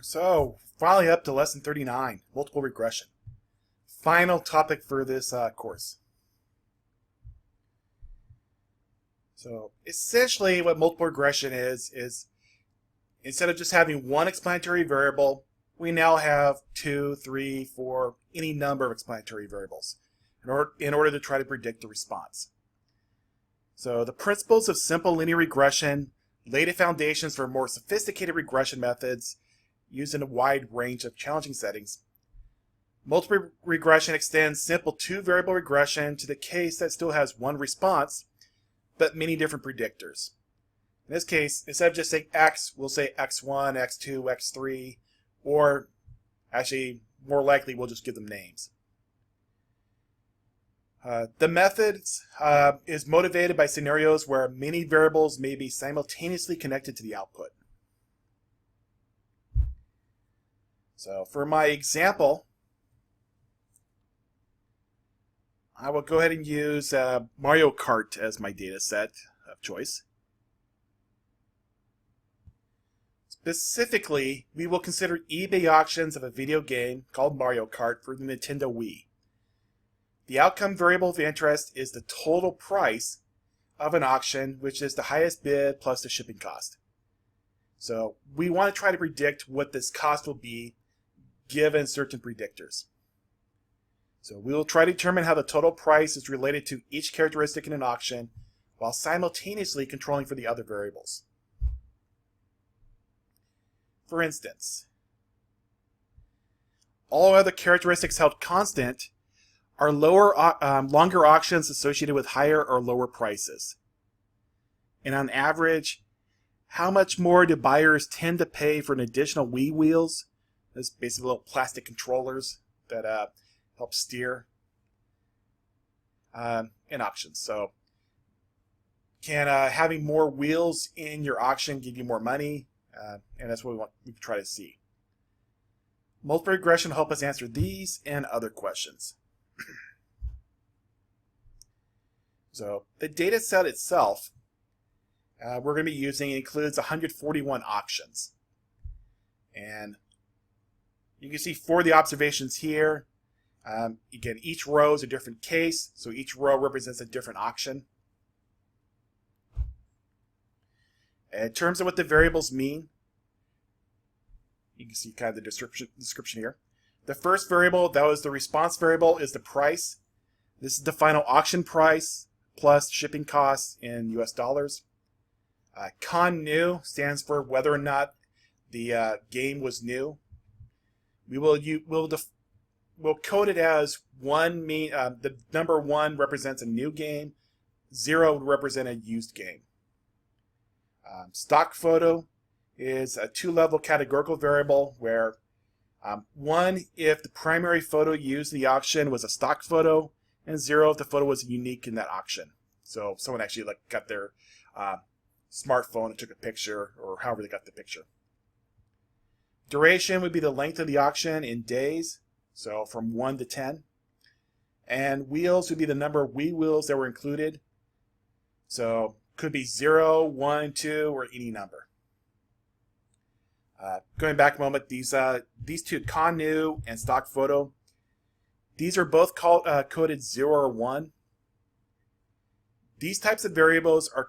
So, finally up to lesson 39, multiple regression. Final topic for this course. So, essentially what multiple regression is instead of just having one explanatory variable, we now have 2, 3, 4, any number of explanatory variables in order to try to predict the response. So, the principles of simple linear regression lay the foundations for more sophisticated regression methods used in a wide range of challenging settings. Multiple regression extends simple two-variable regression to the case that still has one response, but many different predictors. In this case, instead of just saying x, we'll say x1, x2, x3, or actually, more likely, we'll just give them names. The method is motivated by scenarios where many variables may be simultaneously connected to the output. So for my example, I will go ahead and use Mario Kart as my data set of choice. Specifically, we will consider eBay auctions of a video game called Mario Kart for the Nintendo Wii. The outcome variable of interest is the total price of an auction, which is the highest bid plus the shipping cost. So we want to try to predict what this cost will be given certain predictors. So we will try to determine how the total price is related to each characteristic in an auction while simultaneously controlling for the other variables. For instance, all other characteristics held constant are longer auctions associated with higher or lower prices. And on average, how much more do buyers tend to pay for an additional Wii wheels? Those basically little plastic controllers that help steer in auctions. So can having more wheels in your auction give you more money? And that's what we try to see. Multiple regression will help us answer these and other questions. So the data set itself we're going to be using includes 141 auctions. And you can see for the observations here, again, each row is a different case, so each row represents a different auction. In terms of what the variables mean, you can see kind of the description here. The first variable, that was the response variable, is the price. This is the final auction price plus shipping costs in US dollars. Con new stands for whether or not the game was new. We'll code it as the number 1 represents a new game, 0 would represent a used game. Stock photo is a 2-level categorical variable where 1 if the primary photo used in the auction was a stock photo, and 0 if the photo was unique in that auction. So someone actually got their smartphone and took a picture, or however they got the picture. Duration would be the length of the auction in days, so from 1 to 10. And wheels would be the number of Wii wheels that were included. So could be 0, 1, 2, or any number. Going back a moment, these two, con new and stock photo, these are both coded 0 or 1. These types of variables are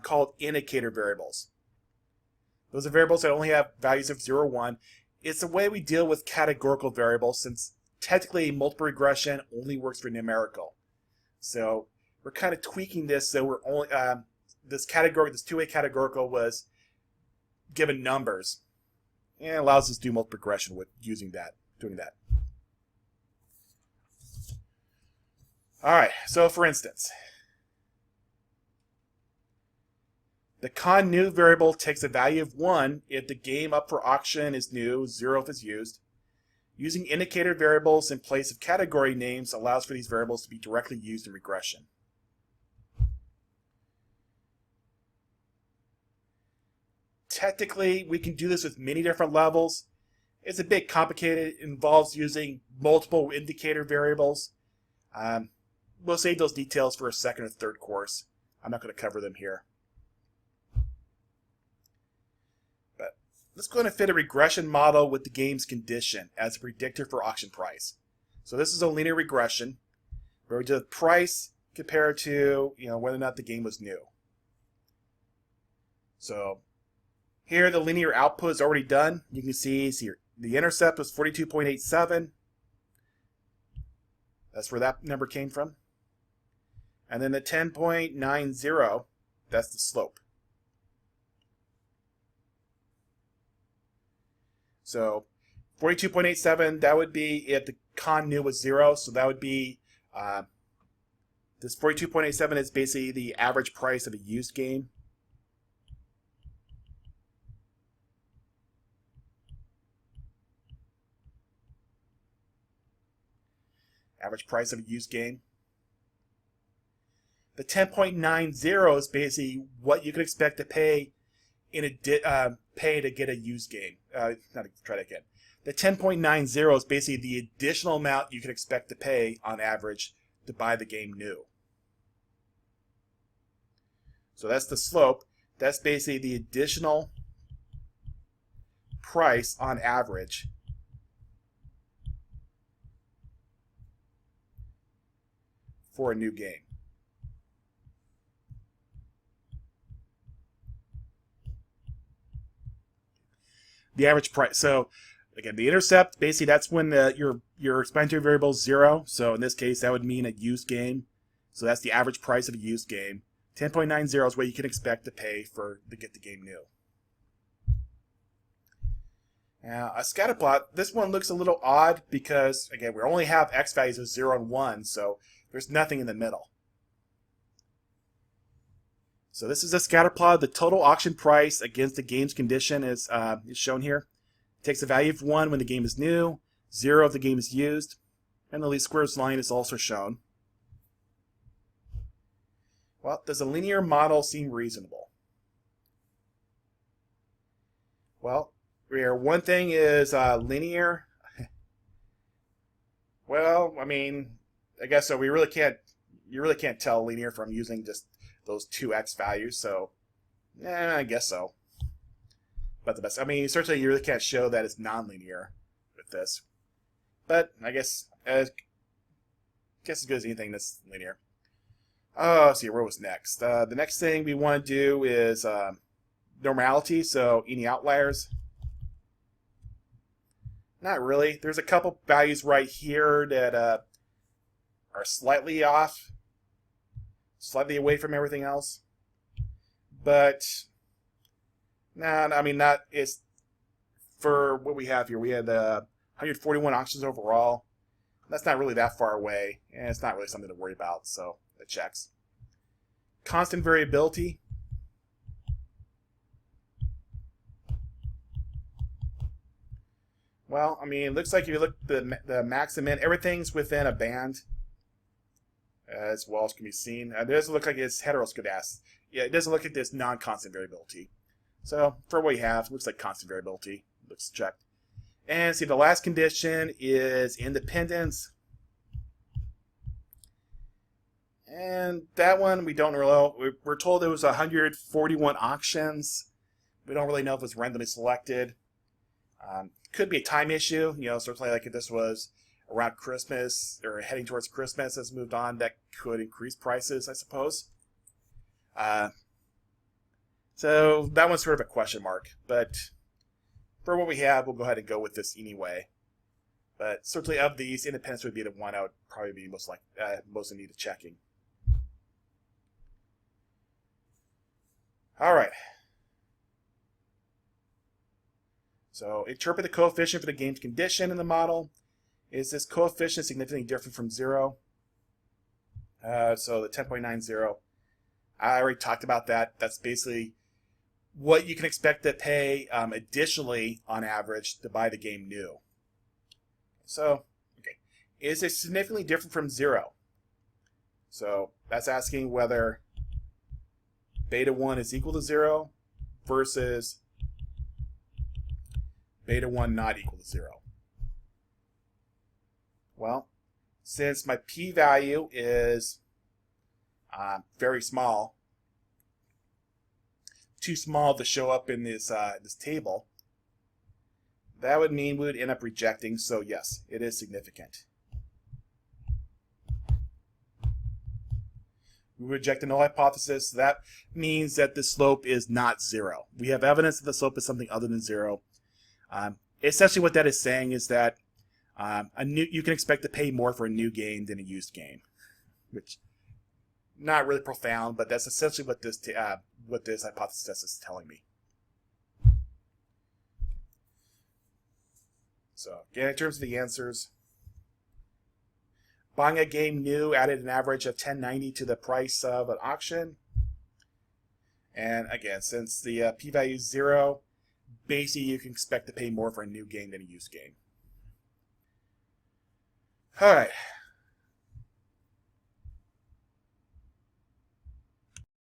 called indicator variables. Those are variables that only have values of 0 or 1. It's the way we deal with categorical variables, since technically multiple regression only works for numerical. So we're kind of tweaking this so we're only this two-way categorical was given numbers, and it allows us to do multiple regression with doing that. All right, so for instance, the con new variable takes a value of 1 if the game up for auction is new, 0 if it's used. Using indicator variables in place of category names allows for these variables to be directly used in regression. Technically, we can do this with many different levels. It's a bit complicated. It involves using multiple indicator variables. We'll save those details for a second or third course. I'm not going to cover them here. let's go ahead and fit a regression model with the game's condition as a predictor for auction price. So this is a linear regression where we do the price compared to whether or not the game was new. So here the linear output is already done. You can see here the intercept was 42.87. That's where that number came from. And then the 10.90, that's the slope. So 42.87, that would be if the con new was 0. So that would be, this 42.87 is basically the average price of a used game. Average price of a used game. The 10.90 is basically what you can expect to pay pay to get a used game. Try that again. The 10.90 is basically the additional amount you can expect to pay on average to buy the game new. So that's the slope. That's basically the additional price on average for a new game. The average price. So again, the intercept, basically that's when your explanatory variable is 0. So in this case, that would mean a used game. So that's the average price of a used game. 10.90 is what you can expect to pay to get the game new. Now, a scatter plot, this one looks a little odd because, again, we only have x values of 0 and 1, so there's nothing in the middle. So this is a scatter plot. The total auction price against the game's condition is shown here. It takes the value of 1 when the game is new, 0 if the game is used, and the least squares line is also shown. Well, does a linear model seem reasonable? Well, one thing is linear. Well, I mean, I guess so. You really can't tell linear from using just those two x values. So, I guess so. But I mean, certainly you really can't show that it's nonlinear with this. But I guess as good as anything that's linear. Oh, let's see, where was next? The next thing we want to do is normality. So any outliers? Not really. There's a couple values right here that are slightly off, slightly away from everything else. But nah, I mean, not it's for what we have here. We had 141 auctions overall. That's not really that far away, and it's not really something to worry about. So it checks. Constant variability. Well, I mean, it looks like if you look at the max and min, everything's within a band, as well as can be seen. It doesn't look like it's heteroscedastic. Yeah, it doesn't look like this non-constant variability. So for what we have, it looks like constant variability. Looks checked. And see, the last condition is independence. And that one we don't really know. We're told there was 141 auctions. We don't really know if it was randomly selected. Could be a time issue, certainly like if this was around Christmas or heading towards Christmas as moved on, that could increase prices, I suppose. So that one's sort of a question mark, but for what we have, we'll go ahead and go with this anyway. But certainly of these, independence would be the one I would probably be most in need of checking. All right. So interpret the coefficient for the game's condition in the model. Is this coefficient significantly different from 0? So the 10.90, I already talked about that. That's basically what you can expect to pay additionally on average to buy the game new. So, okay, is it significantly different from 0? So that's asking whether beta 1 is equal to 0 versus beta 1 not equal to 0. Well, since my p-value is very small, too small to show up in this table, that would mean we would end up rejecting, so yes, it is significant. We reject the null hypothesis. That means that the slope is not 0. We have evidence that the slope is something other than 0. Essentially what that is saying is that you can expect to pay more for a new game than a used game, which not really profound, but that's essentially what this hypothesis is telling me. So again, in terms of the answers, buying a game new added an average of $10.90 to the price of an auction. And again, since the p-value is 0, basically you can expect to pay more for a new game than a used game. All right,